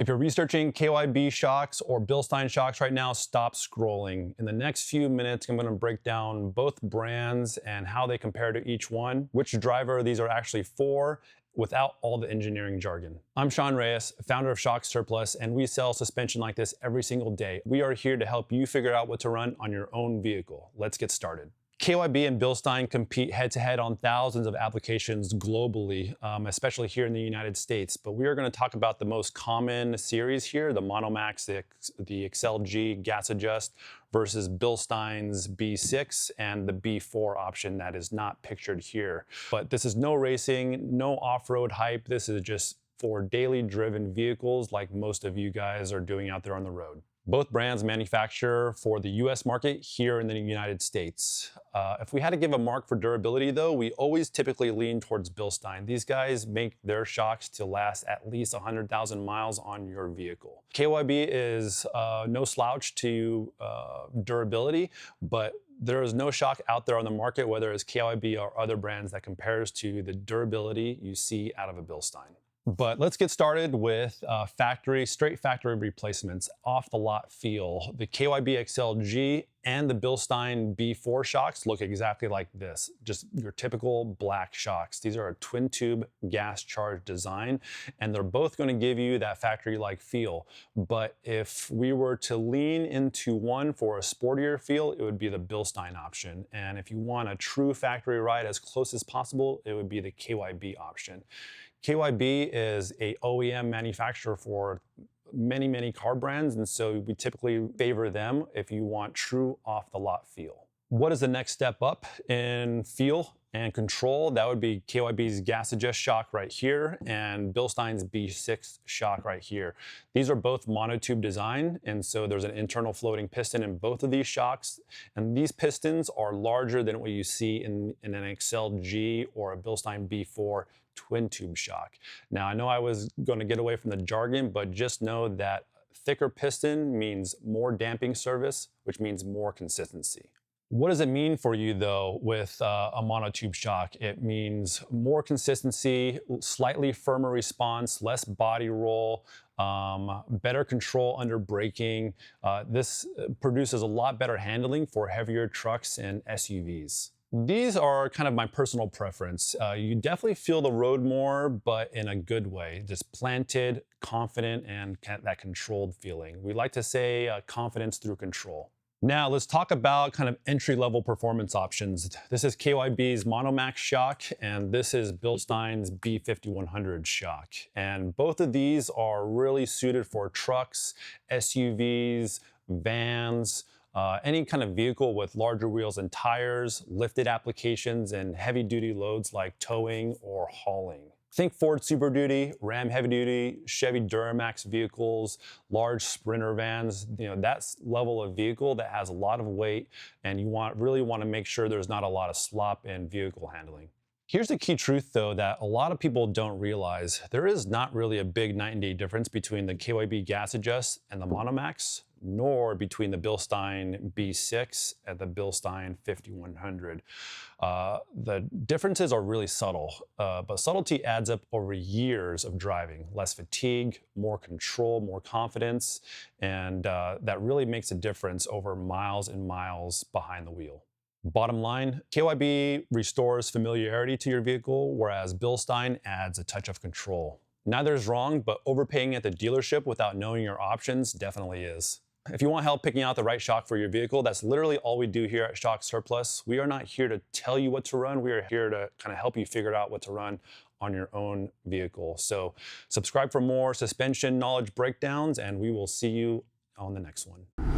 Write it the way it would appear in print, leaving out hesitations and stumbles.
If you're researching KYB shocks or Bilstein shocks right now, stop scrolling. In the next few minutes, I'm going to break down both brands and how they compare to each one, which driver these are actually for, without all the engineering jargon. I'm Sean Reyes, founder of Shock Surplus, and we sell suspension like this every single day. We are here to help you figure out what to run on your own vehicle. Let's get started. KYB and Bilstein compete head-to-head on thousands of applications globally, especially here in the United States. But we are going to talk about the most common series here, the MonoMax, the XLG gas adjust versus Bilstein's B6 and the B4 option that is not pictured here. But this is no racing, no off-road hype. This is just for daily driven vehicles like most of you guys are doing out there on the road. Both brands manufacture for the US market here in the United States. If we had to give a mark for durability though, we always typically lean towards Bilstein. These guys make their shocks to last at least 100,000 miles on your vehicle. KYB is no slouch to durability, but there is no shock out there on the market, whether it's KYB or other brands, that compares to the durability you see out of a Bilstein. But let's get started with straight factory replacements, off the lot feel. The KYB XLG and the Bilstein B4 shocks look exactly like this, just your typical black shocks. These are a twin tube gas charged design, and they're both going to give you that factory-like feel. But if we were to lean into one for a sportier feel, it would be the Bilstein option. And if you want a true factory ride as close as possible, it would be the KYB option. KYB is a OEM manufacturer for many car brands, and so we typically favor them if you want true off-the-lot feel. What is the next step up in feel and control? That would be KYB's gas adjust shock right here and Bilstein's B6 shock right here. These are both monotube design, and so there's an internal floating piston in both of these shocks, and these pistons are larger than what you see in an XLG or a Bilstein B4 twin tube shock. Now, I know I was going to get away from the jargon, but just know that thicker piston means more damping service, which means more consistency. What does it mean for you though with a monotube shock? It means more consistency, slightly firmer response, less body roll, better control under braking. This produces a lot better handling for heavier trucks and SUVs. These are kind of my personal preference. You definitely feel the road more, but in a good way. Just planted, confident, and that controlled feeling. We like to say confidence through control. Now let's talk about kind of entry-level performance options. This is KYB's MonoMax shock, and this is Bilstein's B5100 shock. And both of these are really suited for trucks, SUVs, vans, any kind of vehicle with larger wheels and tires, lifted applications, and heavy-duty loads like towing or hauling. Think Ford Super Duty, Ram Heavy Duty, Chevy Duramax vehicles, large Sprinter vans. That level of vehicle that has a lot of weight, and you really want to make sure there's not a lot of slop in vehicle handling. Here's the key truth though that a lot of people don't realize. There is not really a big night and day difference between the KYB gas adjust and the MonoMax, nor between the Bilstein B6 and the Bilstein 5100. The differences are really subtle, but subtlety adds up over years of driving. Less fatigue, more control, more confidence, and that really makes a difference over miles and miles behind the wheel. Bottom line, KYB restores familiarity to your vehicle, whereas Bilstein adds a touch of control. Neither is wrong, but overpaying at the dealership without knowing your options definitely is. If you want help picking out the right shock for your vehicle, that's literally all we do here at Shock Surplus. We are not here to tell you what to run. We are here to kind of help you figure out what to run on your own vehicle. So subscribe for more suspension knowledge breakdowns, and we will see you on the next one.